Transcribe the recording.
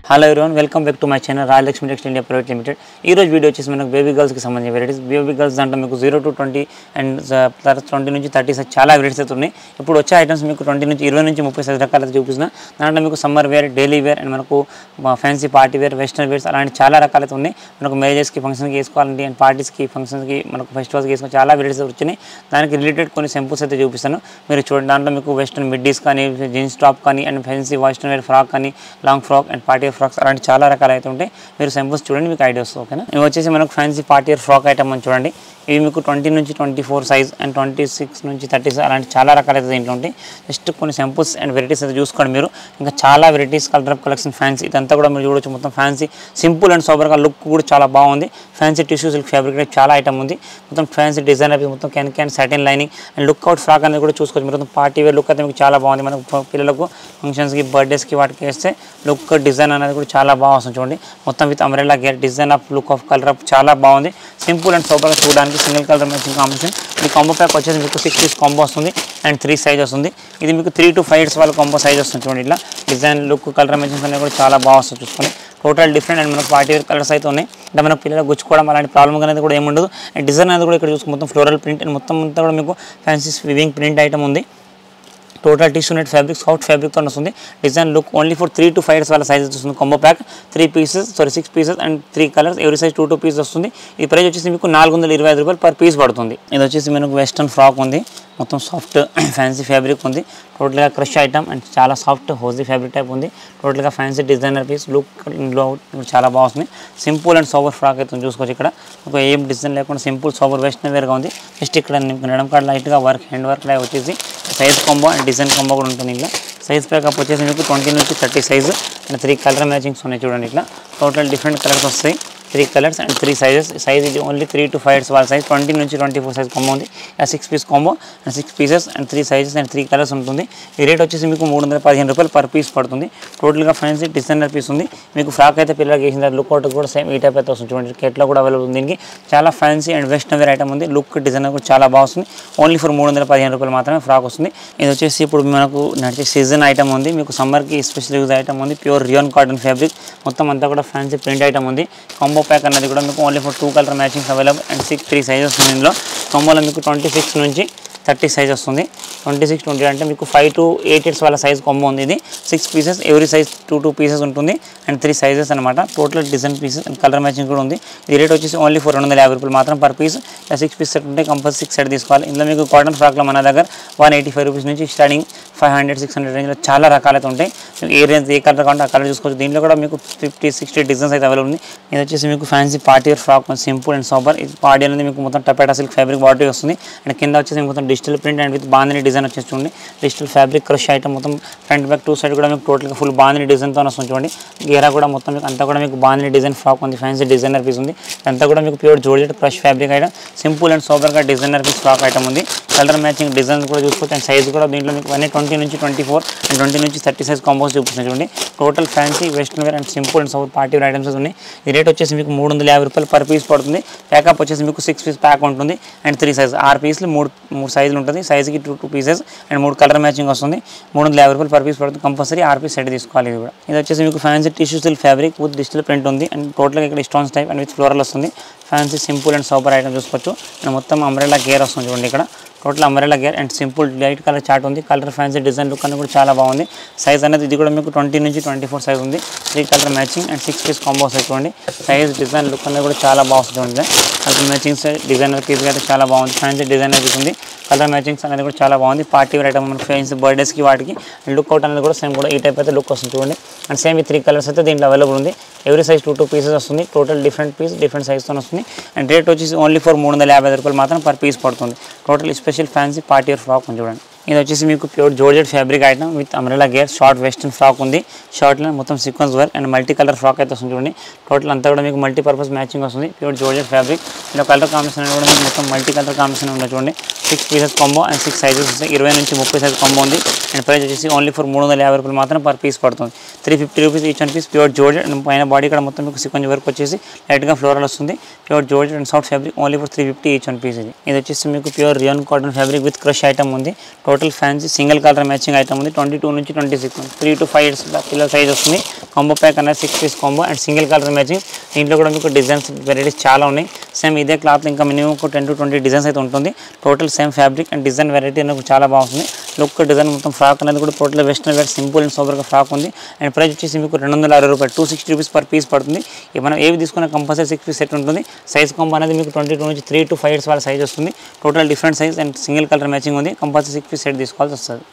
Hello everyone welcome back to my channel Rayalakshmi textile India private limited. ఈ రోజు video వచ్చేసి మనకు బేబీ గర్ల్స్కి సంబంధించిన వెరైటీస్. బేబీ గర్ల్స్ దాంట్లో మీకు 0 to 20 అండ్ 20 నుంచి 30 చాలా వెరైటీస్ అయితే ఉన్నాయి. ఇప్పుడు వచ్చే ఐటమ్స్ మీకు 20 నుంచి 20 నుంచి 30 సైజ్ రకాలు అయితే చూపిస్తున్నా. దాంట్లో మీకు summer wear, daily wear and మనకు fancy party wear, western wears అలాంటి చాలా రకాలు అయితే ఉన్నాయి. మనకు మ్యారేజెస్కి, ఫంక్షన్కి వేసుకోవాలంటే అండ్ పార్టీస్కి, ఫంక్షన్స్కి, మనకు ఫెస్టివల్స్కి వేసుకోవాలి చాలా వెరైటీస్ వచ్చినాయి. దానికి రిలేటెడ్ కొన్ని సింపుల్స్ అయితే చూపిస్తాను. మీరు చూడండి, దాంట్లో మీకు వెస్టర్న్ మిడ్డీస్ కానీ, జీన్స్ టాప్ కానీ and fancy western wear frock కానీ, long frock and party wear frocks అలాంటి చాలా రకాలు అయితే ఉంటాయి. మీరు సింపుల్స్ చూడండి, మీకు ఐడియా వస్తుంది. ఓకేనా. ఇవి వచ్చేసి మనకు fancy party wear frock item అని చూడండి. ఇవి మీకు 20 నుంచి 24 సైజ్ అండ్ 26 నుంచి 30 అలాంటి చాలా రకాలు అయితే దీంట్లో ఉంటాయి. జస్ట్ కొన్ని సింపుల్స్ అండ్ వెరైటీస్ అయితే చూసుకోండి మీరు. ఇంకా చాలా వెరైటీస్ కలర్ కలెక్షన్ ఫ్యాన్సీ ఇదంతా కూడా మీరు చూడొచ్చు. మొత్తం ఫ్యాన్సీ సింపుల్ అండ్ సోబర్గా లుక్ కూడా చాలా బాగుంది. ఫ్యాన్సీ టిష్యూ సిల్క్ ఫ్యాబ్రిక్ చాలా ఐటమ్ ఉంది. మొత్తం ఫ్యాన్సీ డిజైన్ అయితే మొత్తం can satin lining and look out frock అనేది కూడా చూసుకోవచ్చు. మొత్తం పార్టీ వేర్ లుక్ అయితే మీకు చాలా బాగుంది. మనకు పిల్లలకు ఫంక్షన్స్కి, బర్త్డేస్కి వాటికి వేస్తే లుక్ డిజైన్ అనేది కూడా చాలా బాగా వస్తుంది. చూడండి, మొత్తం with umbrella gear design of look of colour of చాలా బాగుంది. సింపుల్ అండ్ సూపర్గా చూడడానికి సింగిల్ కలర్ మ్యాచింగ్ కాంబినేషన్. ఈ కాంబో ప్యాక్ వచ్చేసి మీకు 6 పీస్ కాంబో వస్తుంది అండ్ 3 సైజ్ వస్తుంది. ఇది మీకు 3 to 5 ఇయర్స్ వాళ్ళ కాంబో సైజ్ వస్తుంది. చూడండి, ఇట్లా డిజైన్ లుక్ కలర్ మ్యాచింగ్స్ అనేవి కూడా చాలా బాగా వస్తుంది. చూసుకొని టోటల్ డిఫరెంట్ అండ్ మనకు పార్టీ వేర్ కలర్స్ అయితే ఉన్నాయి. అంటే మనకు పిల్లలకు గుచ్చుకోవడం అలాంటి ప్రాబ్లమ్ అనేది కూడా ఏముండదు. అండ్ డిజైన్ అనేది కూడా ఇక్కడ చూసుకుంటే మొత్తం ఫ్లోరల్ ప్రింట్ అండ్ మొత్తం అంతా కూడా మీకు ఫ్యాన్సీ వివింగ్ ప్రింట్ ఐటమ్ ఉంది. Total tissue net fabric, soft ఫ్యాబ్రిక్తో వస్తుంది. Design look only for 3 to 5 years వాళ్ళ సైజ్ వస్తుంది. Combo pack 6 pieces and 3 colours, ఎవరి సైజ్ 2 పీస్ వస్తుంది. ఈ ప్రైస్ వచ్చేసి మీకు 425 రూపాయలు పర్ పీస్ పడుతుంది. ఇది వచ్చేసి మనకు వెస్టర్న్ ఫ్రాక్ ఉంది. మొత్తం సాఫ్ట్ ఫ్యాన్సీ ఫ్యాబ్రిక్ ఉంది. టోటల్గా క్రష్ ఐటమ్ అండ్ చాలా సాఫ్ట్ హోజీ ఫ్యాబ్రిక్ టైప్ ఉంది. టోటల్గా ఫ్యాన్సీ డిజైనర్ పీస్ లుక్ చాలా బాగుంది. సింపుల్ అండ్ సోబర్ ఫ్రాక్ అయితే చూసుకోవచ్చు. ఇక్కడ ఒక ఏం డిజైన్ లేకుండా సింపుల్ సోబర్ వెస్టర్న్ వేర్గా ఉంది. జస్ట్ ఇక్కడ నడం కాడ లైట్గా వర్క్, హ్యాండ్ వర్క్ లాగా వచ్చేసి size combo and design combo కూడా ఉంటుంది. ఇలా సైజ్ ప్యాకప్ వచ్చేసి మీకు 20 నుంచి 30 సైజు అండ్ 3 కలర్ మ్యాచింగ్స్ ఉన్నాయి. చూడండి, ఇట్లా టోటల్ డిఫరెంట్ కలర్స్ వస్తాయి. 3 కలర్స్ అండ్ 3 సైజెస్. సైజ్ ఇది ఓన్లీ 3 to 5 ఇయర్స్ వాళ్ళ సైజ్. 20 నుంచి 24 సైజ్ కాంబో ఉంది. 6 piece combo and 6 pieces and 3 sizes and 3 colours ఉంటుంది. ఈ రేట్ వచ్చేసి మీకు 315 రూపాయలు పర్ పీస్ పడుతుంది. టోటల్గా ఫ్యాన్సీ డిజైనర్ పీస్ ఉంది. మీకు ఫ్రాక్ అయితే పిల్లలకి వేసిన లుక్ అవుట్ కూడా సేమ్ ఈ టైప్ అయితే వస్తుంది. చూడండి, కేట్లో కూడా అవైలబుల్ ఉంది. దీనికి చాలా fancy and western wear item ఉంది. లుక్ డిజైనర్ కూడా చాలా బాగుంది. ఓన్లీ ఫర్ 315 రూపాయలు మాత్రమే ఫ్రాక్ వస్తుంది. ఇది వచ్చేసి ఇప్పుడు మనకు నడిచే సీజన్ ఐటమ్ ఉంది. మీకు సమ్మర్కి స్పెషల్ యూజ్ ఐటమ్ ఉంది. ప్యూర్ రియాన్ కాటన్ ఫ్యాబ్రిక్ మొత్తం అంతా కూడా ఫ్యాన్సీ ప్రింట్ ఐటమ్ ఉంది. కాంబో ప్యాక్ అనేది కూడా మీకు only for 2 colour matchings available and 3 sizes వస్తుంది. ఇందులో కాంబోలో మీకు 26 నుంచి 30 సైజ్ వస్తుంది. 26, 20 అంటే మీకు 5 to 8 ఇయర్స్ వాళ్ళ సైజ్ కాంబో ఉంది. ఇది 6 పీసెస్, ఎవరీ సైజ్ 2 పీసెస్ ఉంటుంది అండ్ 3 సైజెస్ అనమాట. Total design pieces and colour matching కూడా ఉంది. ఈ రేట్ వచ్చేసి ఓన్లీ ఫర్ 250 రూపాయలు మాత్రం పర్ పీస్. 6 పీస్ సెట్ ఉంటే కంపల్సరీ 6 సెట్ తీసుకోవాలి. ఇందులో మీకు కాటన్ ఫ్రాక్లో మన దగ్గర 185 రూపీస్ నుంచి స్టార్టింగ్ 500, 600 రేంజ్లో చాలా రకాలైతే ఉంటాయి. మీకు ఏ రేంజ్ ఏ కలర్ కావాలంటే ఆ కలర్ చూసుకోవచ్చు. దీంట్లో కూడా మీకు 50, 60 డిజైన్స్ అయితే అవైలబుల్ ఉంది. ఇది వచ్చేసి మీకు fancy party wear frock simple and super. ఇది పార్టీ అనేది మీకు మొత్తం టపేటా సిల్క్ ఫ్యాబ్రిక్ బాడీ వస్తుంది అండ్ కింద వచ్చేసి మొత్తం digital print and with bandhani design వచ్చేసి చూడండి. డిజిటల్ ఫ్యాబ్రిక్ క్రష్ ఐటమ్ మొత్తం ఫ్రంట్ బ్యాక్ 2 సైడ్ కూడా మీకు టోటల్గా ఫుల్ బాందిని డిజైన్తో వస్తుంది. చూడండి, గేరా కూడా మొత్తం మీకు అంతా కూడా మీకు బాందిని డిజైన్ ఫ్రాక్ ఉంది. ఫ్యాన్సీ డిజైనర్ పీస్ ఉంది. అంతా కూడా మీకు pure georgette crush fabric item simple and సూపర్గా డిజైనర్ పీస్ ఫ్రాక్ ఐటమ్ ఉంది. కలర్ మ్యాచింగ్ డిజైన్స్ కూడా చూసుకోవచ్చు అండ్ సైజ్ కూడా దీంట్లో మీకు 20 నుంచి 24 అండ్ 20 నుంచి 30 సైజ్ కాంబోస్ చూపిస్తుంది. చూడండి, total fancy western wear and simple and south party wear items ఉన్నాయి. ఈ రేట్ వచ్చేసి మీకు 350 రూపాయలు పర్ పీస్ పడుతుంది. ప్యాకప్ వచ్చేసి మీకు 6 పీస్ ప్యాక్ ఉంటుంది అండ్ 3 సైజ్ 6 పీస్లు 3 సైజులు ఉంటుంది. సైజ్కి 2 పీసెస్ అండ్ 3 కలర్ మ్యాచింగ్ వస్తుంది. 350 రూపాయలు పర్ పీస్ పడుతుంది. కంపల్సరీ 6 పీస్ సెట్ తీసుకోవాలి. ఇది కూడా ఇది వచ్చేసి మీకు fancy tissue silk fabric with digital print ఉంది అండ్ టోటల్గా ఇక్కడ stones type and with floral వస్తుంది. Fancy simple and super item చూసుకోవచ్చు. అండ్ మొత్తం అంబ్రెల్లా గేర్ వస్తుంది. చూడండి, ఇక్కడ total umbrella gear and simple light colour chart ఉంది. కలర్ ఫ్యాన్సీ డిజైన్ లుక్ అనేది కూడా చాలా బాగుంది. సైజ్ అనేది ఇది కూడా మీకు 20 నుంచి 24 సైజ్ ఉంది. 3 colour matching and 6 piece combo size. చూడండి, సైజ్ డిజైన్ లుక్ అనేది కూడా చాలా బాగుంది. చూడండి, కలర్ మ్యాచింగ్స్ డిజైనర్ పీస్ అయితే చాలా బాగుంది. ఫ్యాన్సీ డిజైనర్ పీస్ ఉంది. కలర్ మ్యాచింగ్స్ అనేది కూడా చాలా బాగుంది. పార్టీ వేర్ ఐటమ్ మన ఫ్రెండ్స్ బర్త్డేస్కి వాటికి లుక్ అవుట్ అనేది కూడా సేమ్ కూడా ఈ టైప్ అయితే లుక్ వస్తుంది. చూడండి, అండ్ సేమ్ ఈ 3 కలర్స్ అయితే దీంట్లో అవైలబుల్ ఉంది. ఎవరీ సైజ్ 2 పీసెస్ వస్తుంది. టోటల్ డిఫరెంట్ పీస్ డిఫరెంట్ సైజ్తో వస్తుంది అండ్ రేట్ వచ్చేసి ఓన్లీ ఫర్ 350 రూపాయలు మాత్రం పర్ పీస్ పడుతుంది. Total special fancy party wear frock ఉంది. చూడండి, ఇది వచ్చేసి మీకు pure georgette fabric item with umbrella gher short western frock ఉంది. షార్ట్లో మొత్తం sequence work and multi colour frock అయితే వస్తుంది. చూడండి, టోటల్ అంతా కూడా మీకు మల్టీపర్పస్ మ్యాచింగ్ వస్తుంది. ప్యూర్ జోర్జెట్ ఫ్యాబ్రిక్ ఇందులో కలర్ కాంబినేషన్ కూడా మీకు మొత్తం మల్టీ కలర్ కాంబినేషన్ ఉంది. చూడండి, 6 పీసెస్ కాంబో అండ్ 6 సైజెస్ వస్తాయి. 20 నుంచి 30 సైజ్ కాంబో ఉంది అండ్ ప్రైస్ వచ్చేసి ఓన్లీ ఫర్ 350 రూపాయలు మాత్రం పర్ పీస్ పడుతుంది. 350 rupees each 1 piece pure georgette and పైన బాడీ కూడా మొత్తం మీకు సీక్వెన్స్ వర్క్ వచ్చేసి లైట్గా ఫ్లోరల్ వస్తుంది. Pure georgette and soft fabric only for 350 each 1 piece. ఇది వచ్చేసి మీకు pure rayon cotton fabric with crush item ఉంది. Total total fancy single colour matching item ఉంది. 22 నుంచి 26 3 to 5 ఇయర్స్ పిల్లల సైజ్ వస్తుంది. కాంబో ప్యాక్ అనేది 6 piece combo and single colour matching. దీంట్లో కూడా మీకు డిజైన్స్ వెరైటీస్ చాలా ఉన్నాయి. సేమ్ ఇదే క్లాత్ ఇంకా మినిమం ఒక 10 to 20 డిజైన్స్ అయితే ఉంటుంది. Total same fabric and design variety అనేది చాలా బాగుంటుంది. లుక్ డిజైన్ మొత్తం ఫ్రాక్ అనేది కూడా total western wear simple and సూపర్గా ఫ్రాక్ ఉంది. అండ్ ప్రైస్ వచ్చేసి మీకు 260 రూపాయలు 260 రూపీస్ పర్ పీస్ పడుతుంది. మనం ఏవి తీసుకున్న కంపల్సరీ 6 పీస్ సెట్ ఉంటుంది. సైజ్ కాంబో అనేది మీకు 22 నుంచి 3 to 5 ఇయర్స్ వాళ్ళ సైజ్ వస్తుంది. Total different size and single colour matching ఉంది. కంపల్సరీ 6 పీస్ సెట్ తీసుకోవాల్సి వస్తుంది.